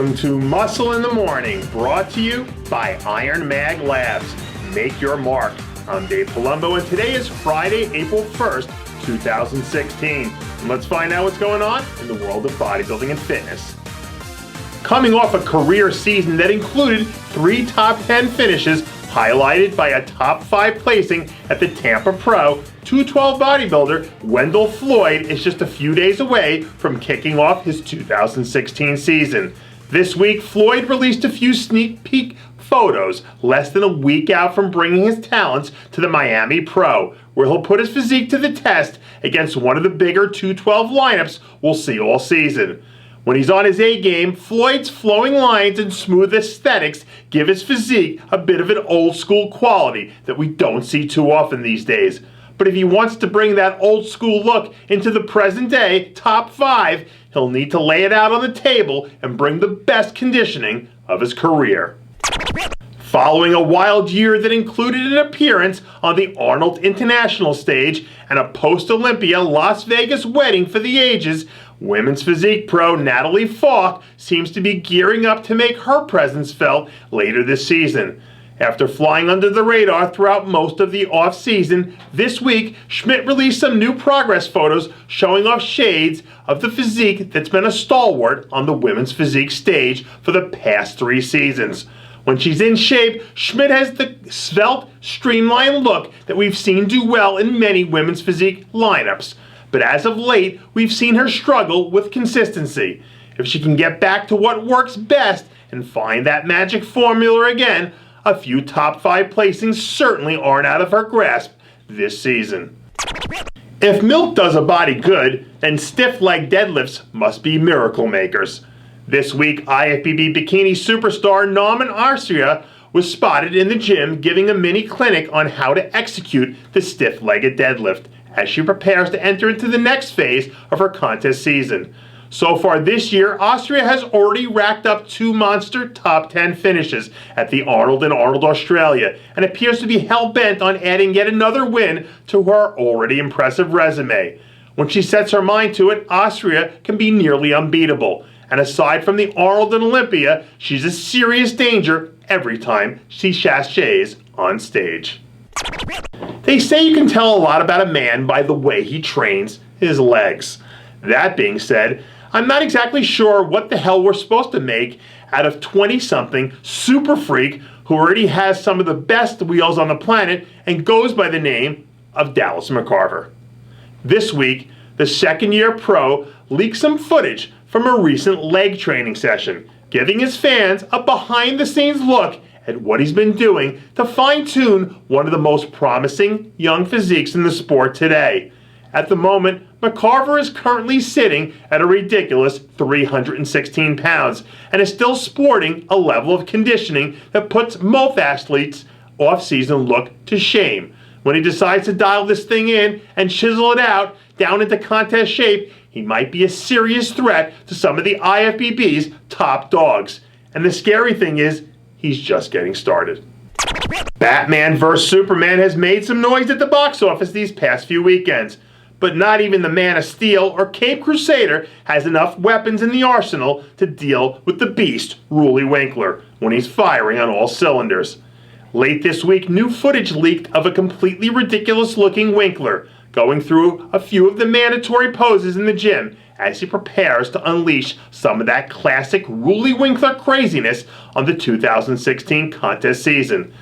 Welcome to Muscle in the Morning, brought to you by Iron Mag Labs. Make your mark. I'm Dave Palumbo, and today is Friday, April 1st, 2016. And let's find out what's going on in the world of bodybuilding and fitness. Coming off a career season that included 3 top 10 finishes, highlighted by a top 5 placing at the Tampa Pro, 212 bodybuilder Wendell Floyd is just a few days away from kicking off his 2016 season. This week, Floyd released a few sneak peek photos less than a week out from bringing his talents to the Miami Pro, where he'll put his physique to the test against one of the bigger 212 lineups we'll see all season. When he's on his A game, Floyd's flowing lines and smooth aesthetics give his physique a bit of an old school quality that we don't see too often these days. But if he wants to bring that old school look into the present day top 5, he'll need to lay it out on the table and bring the best conditioning of his career. Following a wild year that included an appearance on the Arnold International stage and a post-Olympia Las Vegas wedding for the ages, women's physique pro Natalie Falk seems to be gearing up to make her presence felt later this season. After flying under the radar throughout most of the off-season, this week Schmidt released some new progress photos showing off shades of the physique that's been a stalwart on the women's physique stage for the past 3 seasons. When she's in shape, Schmidt has the svelte, streamlined look that we've seen do well in many women's physique lineups. But as of late, we've seen her struggle with consistency. If she can get back to what works best and find that magic formula again, a few top 5 placings certainly aren't out of her grasp this season. If milk does a body good, then stiff leg deadlifts must be miracle makers. This week, IFBB bikini superstar Narmin was spotted in the gym giving a mini clinic on how to execute the stiff-legged deadlift as she prepares to enter into the next phase of her contest season. So far this year, Austria has already racked up 2 monster top 10 finishes at the Arnold and Arnold Australia and appears to be hell-bent on adding yet another win to her already impressive resume. When she sets her mind to it, Austria can be nearly unbeatable. And aside from the Arnold and Olympia, she's a serious danger every time she sachets on stage. They say you can tell a lot about a man by the way he trains his legs. That being said, I'm not exactly sure what the hell we're supposed to make out of 20-something super freak who already has some of the best wheels on the planet and goes by the name of Dallas McCarver. This week, the second-year pro leaked some footage from a recent leg training session, giving his fans a behind-the-scenes look at what he's been doing to fine-tune one of the most promising young physiques in the sport today. At the moment, McCarver is currently sitting at a ridiculous 316 pounds and is still sporting a level of conditioning that puts most athletes' off-season look to shame. When he decides to dial this thing in and chisel it out down into contest shape, he might be a serious threat to some of the IFBB's top dogs. And the scary thing is, he's just getting started. Batman vs. Superman has made some noise at the box office these past few weekends. But not even the Man of Steel or Cape Crusader has enough weapons in the arsenal to deal with the beast, Roelly Winkler, when he's firing on all cylinders. Late this week, new footage leaked of a completely ridiculous-looking Winkler going through a few of the mandatory poses in the gym as he prepares to unleash some of that classic Roelly Winkler craziness on the 2016 contest season.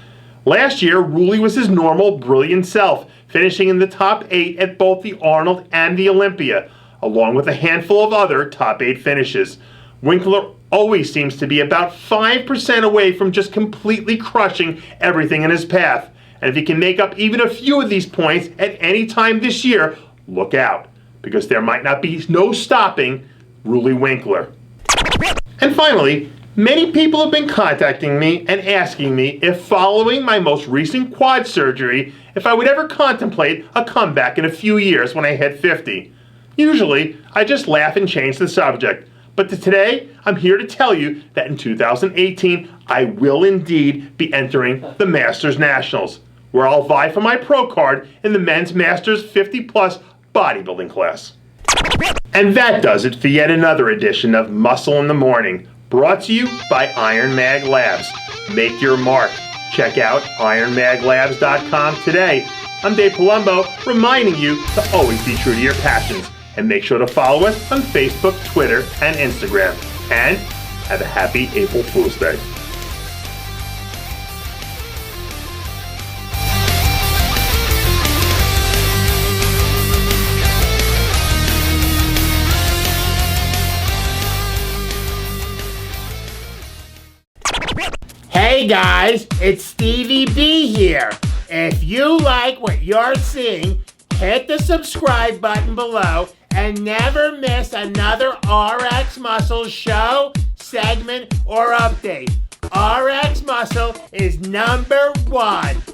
Last year, Roelly was his normal, brilliant self, finishing in the top 8 at both the Arnold and the Olympia, along with a handful of other top 8 finishes. Winkler always seems to be about 5% away from just completely crushing everything in his path. And if he can make up even a few of these points at any time this year, look out, because there might not be no stopping Roelly Winkler. And finally, many people have been contacting me and asking me if following my most recent quad surgery, if I would ever contemplate a comeback in a few years when I hit 50. Usually, I just laugh and change the subject. But today, I'm here to tell you that in 2018, I will indeed be entering the Masters Nationals, where I'll vie for my pro card in the men's Masters 50-plus bodybuilding class. And that does it for yet another edition of Muscle in the Morning, brought to you by Iron Mag Labs. Make your mark. Check out ironmaglabs.com today. I'm Dave Palumbo, reminding you to always be true to your passions. And make sure to follow us on Facebook, Twitter, and Instagram. And have a happy April Fool's Day. Hey guys, it's Stevie B here. If you like what you're seeing, hit the subscribe button below and never miss another RxMuscle show, segment, or update. RxMuscle is #1.